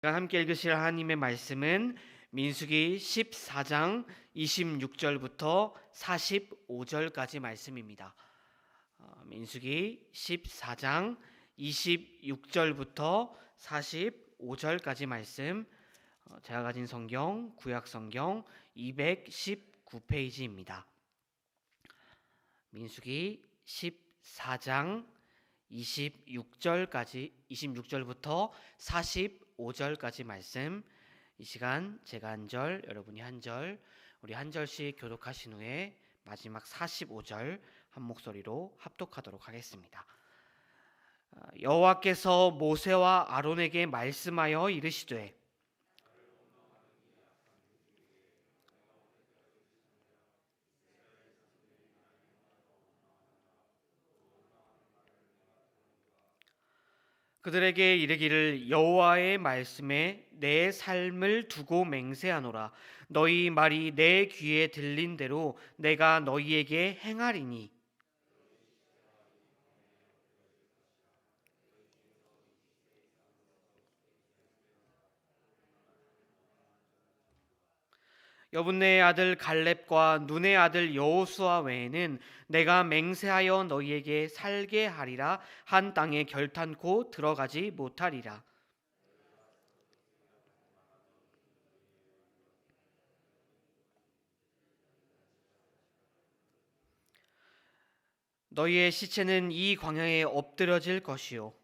함께 읽으실 하나님의 말씀은 민수기 14장 26절부터 45절까지 말씀입니다. 민수기 14장 26절부터 45절까지 말씀, 제가 가진 성경 구약 성경 219페이지입니다. 민수기 14장 26절부터 45절까지 말씀, 이 시간 제가 한 절, 여러분이 한 절, 우리 한 절씩 교독하신 후에 마지막 45절 한 목소리로 합독하도록 하겠습니다. 여호와께서 모세와 아론에게 말씀하여 이르시되 그들에게 이르기를 여호와의 말씀에 내 삶을 두고 맹세하노라. 너희 말이 내 귀에 들린 대로 내가 너희에게 행하리니 여분네의 아들 갈렙과 눈의 아들 여호수아 외에는 내가 맹세하여 너희에게 살게 하리라 한 땅에 결탄코 들어가지 못하리라. 너희의 시체는 이 광야에 엎드려질 것이요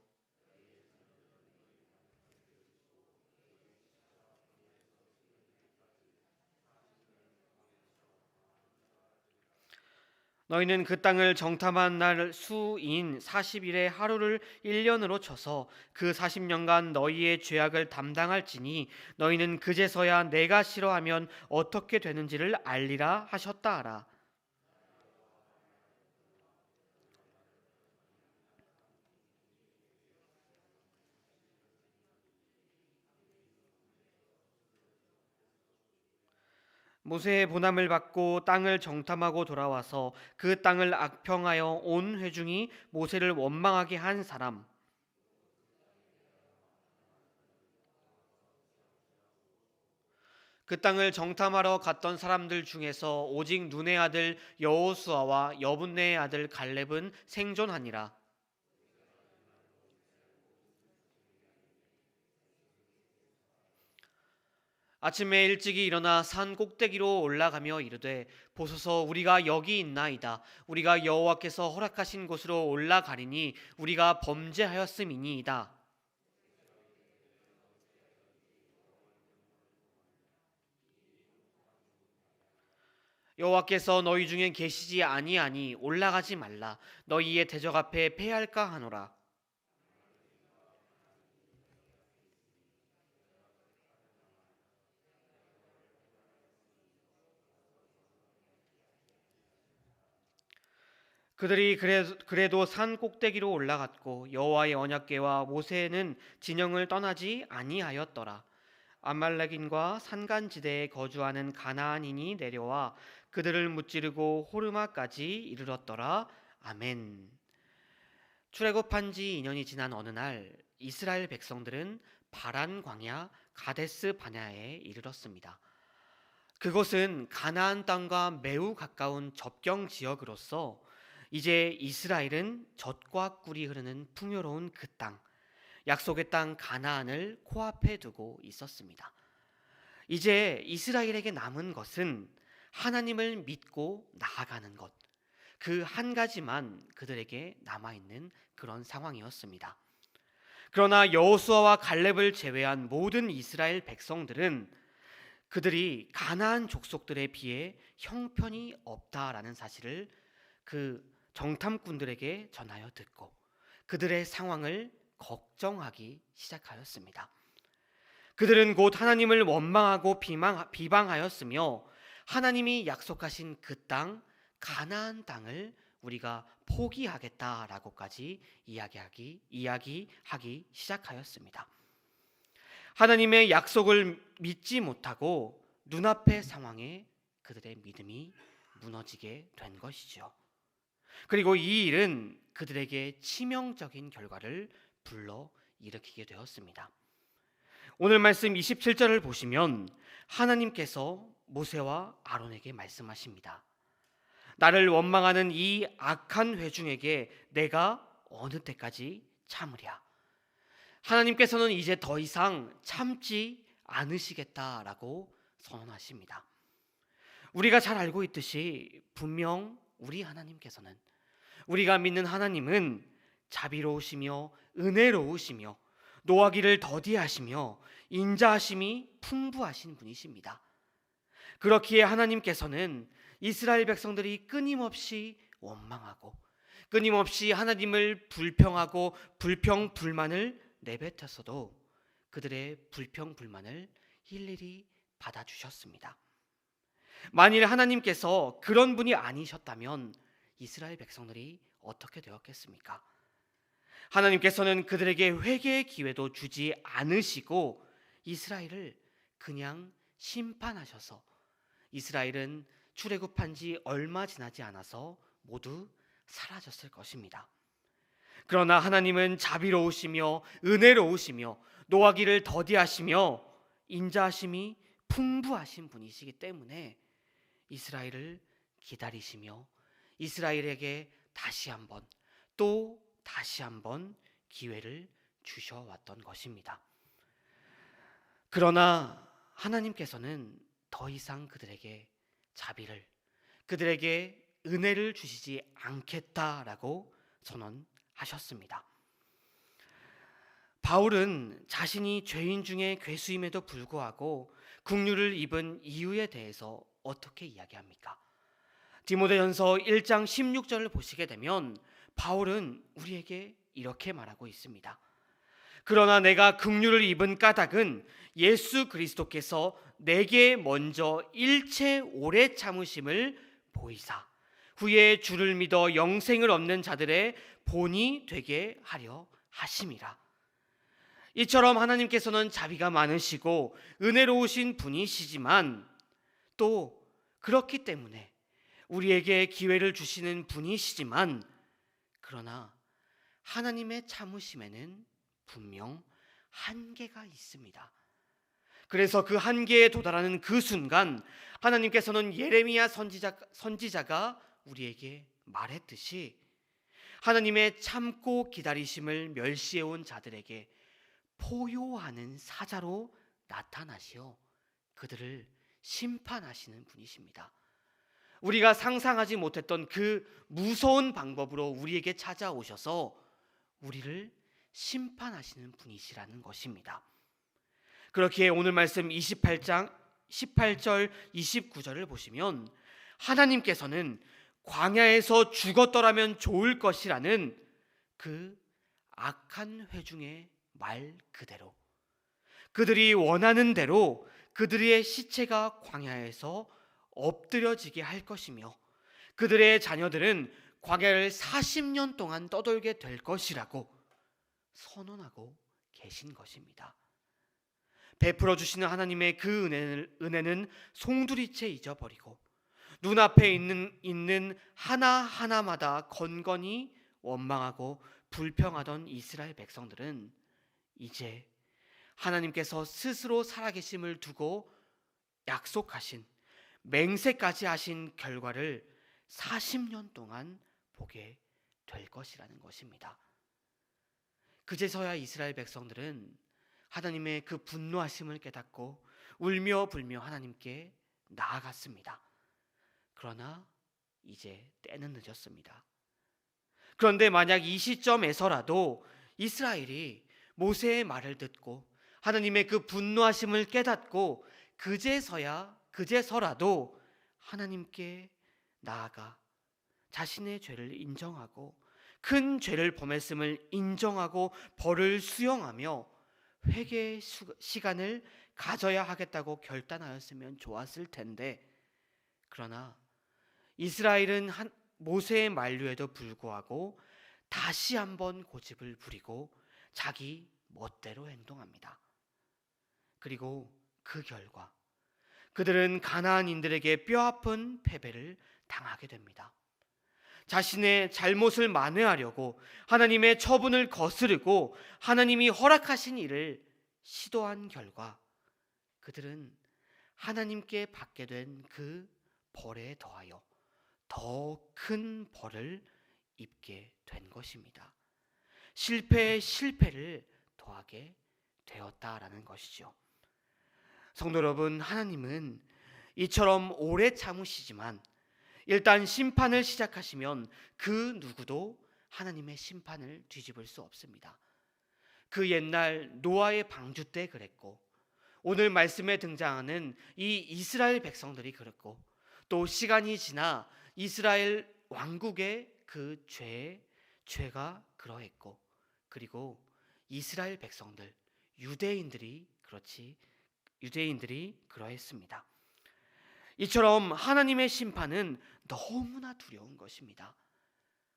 너희는 그 땅을 정탐한 날 수인 40일의 하루를 1년으로 쳐서 그 40년간 너희의 죄악을 담당할지니 너희는 그제서야 내가 싫어하면 어떻게 되는지를 알리라 하셨다 하라. 모세의 보남을 받고 땅을 정탐하고 돌아와서 그 땅을 악평하여 온 회중이 모세를 원망하게 한 사람, 그 땅을 정탐하러 갔던 사람들 중에서 오직 눈의 아들 여호수아와 여분네의 아들 갈렙은 생존하니라. 아침에 일찍이 일어나 산 꼭대기로 올라가며 이르되 보소서 우리가 여기 있나이다. 우리가 여호와께서 허락하신 곳으로 올라가리니 우리가 범죄하였음이니이다. 여호와께서 너희 중에 계시지 아니하니 올라가지 말라. 너희의 대적 앞에 패할까 하노라. 그들이 그래도 산 꼭대기로 올라갔고 여호와의 언약궤와 모세는 진영을 떠나지 아니하였더라. 아말렉인과 산간지대에 거주하는 가나안인이 내려와 그들을 무찌르고 호르마까지 이르렀더라. 아멘. 출애굽한 지 2년이 지난 어느 날 이스라엘 백성들은 바란 광야 가데스 바냐에 이르렀습니다. 그곳은 가나안 땅과 매우 가까운 접경 지역으로서 이제 이스라엘은 젖과 꿀이 흐르는 풍요로운 그 땅, 약속의 땅 가나안을 코앞에 두고 있었습니다. 이제 이스라엘에게 남은 것은 하나님을 믿고 나아가는 것, 그 한 가지만 그들에게 남아있는 그런 상황이었습니다. 그러나 여호수아와 갈렙을 제외한 모든 이스라엘 백성들은 그들이 가나안 족속들에 비해 형편이 없다라는 사실을 그 정탐꾼들에게 전하여 듣고 그들의 상황을 걱정하기 시작하였습니다. 그들은 곧 하나님을 원망하고 비방하였으며 하나님이 약속하신 그 땅 가나안 땅을 우리가 포기하겠다라고까지 이야기하기 시작하였습니다. 하나님의 약속을 믿지 못하고 눈앞의 상황에 그들의 믿음이 무너지게 된 것이죠. 그리고 이 일은 그들에게 치명적인 결과를 불러 일으키게 되었습니다. 오늘 말씀 27절을 보시면 하나님께서 모세와 아론에게 말씀하십니다. 나를 원망하는 이 악한 회중에게 내가 어느 때까지 참으랴. 하나님께서는 이제 더 이상 참지 않으시겠다라고 선언하십니다. 우리가 잘 알고 있듯이 분명 우리 하나님께서는, 우리가 믿는 하나님은 자비로우시며 은혜로우시며 노하기를 더디하시며 인자하심이 풍부하신 분이십니다. 그렇기에 하나님께서는 이스라엘 백성들이 끊임없이 원망하고 끊임없이 하나님을 불평하고 불평불만을 내뱉었어도 그들의 불평불만을 일일이 받아주셨습니다. 만일 하나님께서 그런 분이 아니셨다면 이스라엘 백성들이 어떻게 되었겠습니까? 하나님께서는 그들에게 회개의 기회도 주지 않으시고 이스라엘을 그냥 심판하셔서 이스라엘은 출애굽한 지 얼마 지나지 않아서 모두 사라졌을 것입니다. 그러나 하나님은 자비로우시며 은혜로우시며 노하기를 더디하시며 인자하심이 풍부하신 분이시기 때문에 이스라엘을 기다리시며 이스라엘에게 다시 한번 또 다시 한번 기회를 주셔왔던 것입니다. 그러나 하나님께서는 더 이상 그들에게 자비를, 그들에게 은혜를 주시지 않겠다라고 선언하셨습니다. 바울은 자신이 죄인 중에 괴수임에도 불구하고 긍휼을 입은 이유에 대해서 어떻게 이야기합니까? 디모데전서 1장 16절을 보시게 되면 바울은 우리에게 이렇게 말하고 있습니다. 그러나 내가 긍휼을 입은 까닭은 예수 그리스도께서 내게 먼저 일체 오래 참으심을 보이사 후에 주를 믿어 영생을 얻는 자들의 본이 되게 하려 하심이라. 이처럼 하나님께서는 자비가 많으시고 은혜로우신 분이시지만 또 그렇기 때문에 우리에게 기회를 주시는 분이시지만 그러나 하나님의 참으심에는 분명 한계가 있습니다. 그래서 그 한계에 도달하는 그 순간 하나님께서는 예레미야 선지자가 우리에게 말했듯이 하나님의 참고 기다리심을 멸시해온 자들에게 포효하는 사자로 나타나시어 그들을 심판하시는 분이십니다. 우리가 상상하지 못했던 그 무서운 방법으로 우리에게 찾아오셔서 우리를 심판하시는 분이시라는 것입니다. 그렇기에 오늘 말씀 28장 18절 29절을 보시면 하나님께서는 광야에서 죽었더라면 좋을 것이라는 그 악한 회중의 말 그대로 그들이 원하는 대로 그들의 시체가 광야에서 엎드려지게 할 것이며 그들의 자녀들은 광야를 40년 동안 떠돌게 될 것이라고 선언하고 계신 것입니다. 베풀어 주시는 하나님의 그 은혜는 송두리째 잊어버리고 눈앞에 있는 하나하나마다 건건히 원망하고 불평하던 이스라엘 백성들은 이제 하나님께서 스스로 살아계심을 두고 약속하신 맹세까지 하신 결과를 40년 동안 보게 될 것이라는 것입니다. 그제서야 이스라엘 백성들은 하나님의 그 분노하심을 깨닫고 울며 불며 하나님께 나아갔습니다. 그러나 이제 때는 늦었습니다. 그런데 만약 이 시점에서라도 이스라엘이 모세의 말을 듣고 하나님의 그 분노하심을 깨닫고 그제서라도 하나님께 나아가 자신의 죄를 인정하고 큰 죄를 범했음을 인정하고 벌을 수용하며 회개의 시간을 가져야 하겠다고 결단하였으면 좋았을 텐데, 그러나 이스라엘은 모세의 만류에도 불구하고 다시 한번 고집을 부리고 자기 멋대로 행동합니다. 그리고 그 결과 그들은 가나안인들에게 뼈아픈 패배를 당하게 됩니다. 자신의 잘못을 만회하려고 하나님의 처분을 거스르고 하나님이 허락하신 일을 시도한 결과 그들은 하나님께 받게 된 그 벌에 더하여 더 큰 벌을 입게 된 것입니다. 실패에 실패를 더하게 되었다라는 것이죠. 성도 여러분, 하나님은 이처럼 오래 참으시지만 일단 심판을 시작하시면 그 누구도 하나님의 심판을 뒤집을 수 없습니다. 그 옛날 노아의 방주 때 그랬고, 오늘 말씀에 등장하는 이 이스라엘 백성들이 그랬고, 또 시간이 지나 이스라엘 왕국의 그 죄가 그러했고, 그리고 이스라엘 백성들, 유대인들이 그러했습니다. 이처럼 하나님의 심판은 너무나 두려운 것입니다.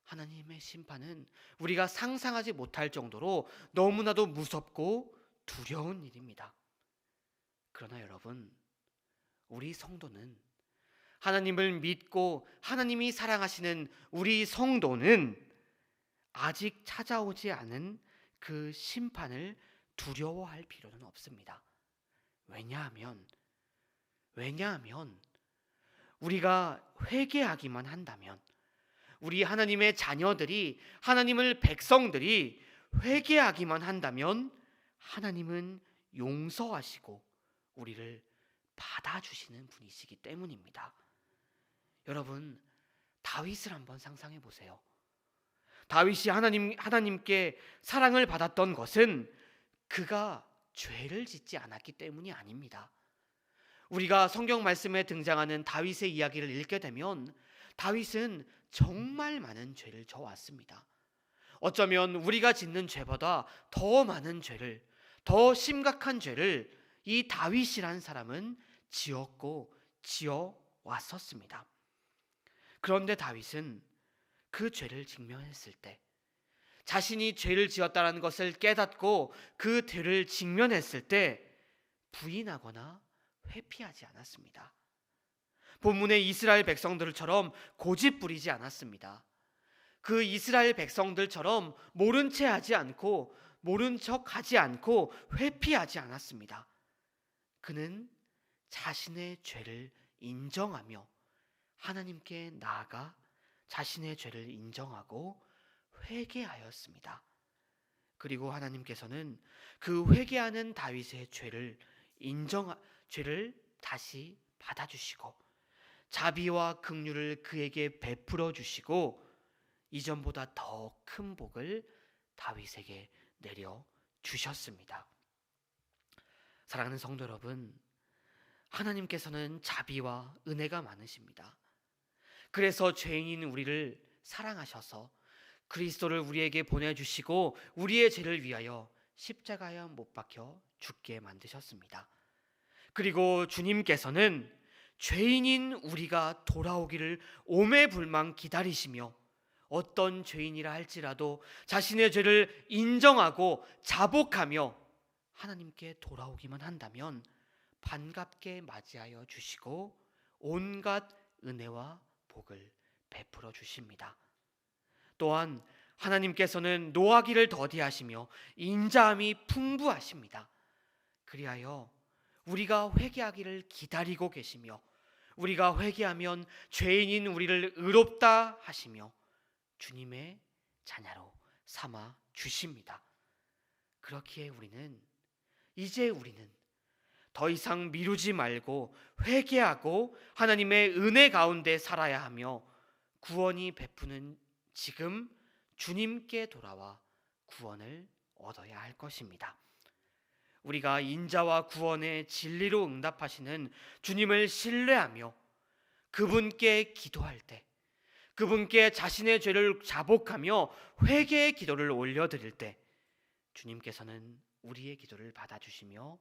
하나님의 심판은 우리가 상상하지 못할 정도로 너무나도 무섭고 두려운 일입니다. 그러나 여러분, 우리 성도는, 하나님을 믿고 하나님이 사랑하시는 우리 성도는 아직 찾아오지 않은 그 심판을 두려워할 필요는 없습니다. 왜냐하면 우리가 회개하기만 한다면, 우리 하나님의 자녀들이, 하나님의 백성들이 회개하기만 한다면 하나님은 용서하시고 우리를 받아주시는 분이시기 때문입니다. 여러분, 다윗을 한번 상상해 보세요. 다윗이 하나님께 사랑을 받았던 것은 그가 죄를 짓지 않았기 때문이 아닙니다. 우리가 성경 말씀에 등장하는 다윗의 이야기를 읽게 되면 다윗은 정말 많은 죄를 져왔습니다. 어쩌면 우리가 짓는 죄보다 더 많은 죄를, 더 심각한 죄를 이 다윗이라는 사람은 지어왔었습니다. 그런데 다윗은 그 죄를 직면했을 때, 자신이 죄를 지었다는 것을 깨닫고 그 죄를 직면했을 때 부인하거나 회피하지 않았습니다. 본문의 이스라엘 백성들처럼 고집 부리지 않았습니다. 그 이스라엘 백성들처럼 모른 체 하지 않고, 모른 척 하지 않고 회피하지 않았습니다. 그는 자신의 죄를 인정하며 하나님께 나아가 자신의 죄를 인정하고 회개하였습니다. 그리고 하나님께서는 그 회개하는 다윗의 죄를 다시 받아주시고 자비와 긍휼을 그에게 베풀어 주시고 이전보다 더 큰 복을 다윗에게 내려 주셨습니다. 사랑하는 성도 여러분, 하나님께서는 자비와 은혜가 많으십니다. 그래서 죄인인 우리를 사랑하셔서 그리스도를 우리에게 보내주시고 우리의 죄를 위하여 십자가에 못 박혀 죽게 만드셨습니다. 그리고 주님께서는 죄인인 우리가 돌아오기를 오매불망 기다리시며 어떤 죄인이라 할지라도 자신의 죄를 인정하고 자복하며 하나님께 돌아오기만 한다면 반갑게 맞이하여 주시고 온갖 은혜와 복을 베풀어 주십니다. 또한 하나님께서는 노하기를 더디하시며 인자함이 풍부하십니다. 그리하여 우리가 회개하기를 기다리고 계시며 우리가 회개하면 죄인인 우리를 의롭다 하시며 주님의 자녀로 삼아 주십니다. 그렇기에 이제 우리는 더 이상 미루지 말고 회개하고 하나님의 은혜 가운데 살아야 하며 구원이 베푸는 지금 주님께 돌아와 구원을 얻어야 할 것입니다. 우리가 인자와 구원의 진리로 응답하시는 주님을 신뢰하며 그분께 기도할 때, 그분께 자신의 죄를 자복하며 회개의 기도를 올려드릴 때 주님께서는 우리의 기도를 받아주시며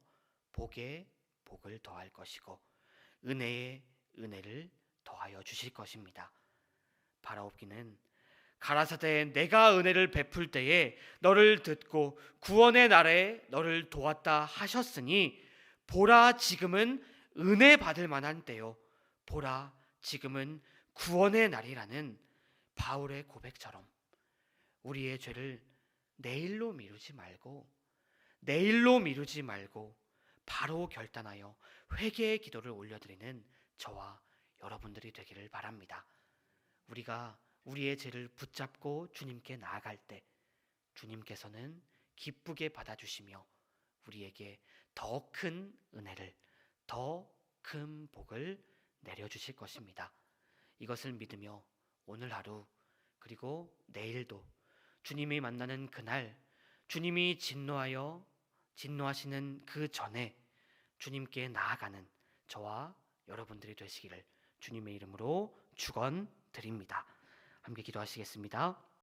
복에 복을 더할 것이고 은혜에 은혜를 더하여 주실 것입니다. 바라옵기는 가라사대 내가 은혜를 베풀 때에 너를 듣고 구원의 날에 너를 도왔다 하셨으니 보라 지금은 은혜 받을 만한 때요 보라 지금은 구원의 날이라는 바울의 고백처럼 우리의 죄를 내일로 미루지 말고 내일로 미루지 말고 바로 결단하여 회개의 기도를 올려드리는 저와 여러분들이 되기를 바랍니다. 우리가 우리의 죄를 붙잡고 주님께 나아갈 때 주님께서는 기쁘게 받아주시며 우리에게 더 큰 은혜를, 더 큰 복을 내려주실 것입니다. 이것을 믿으며 오늘 하루 그리고 내일도 주님이 만나는 그날, 주님이 진노하시는 그 전에 주님께 나아가는 저와 여러분들이 되시기를 주님의 이름으로 축원드립니다. 함께 기도하시겠습니다.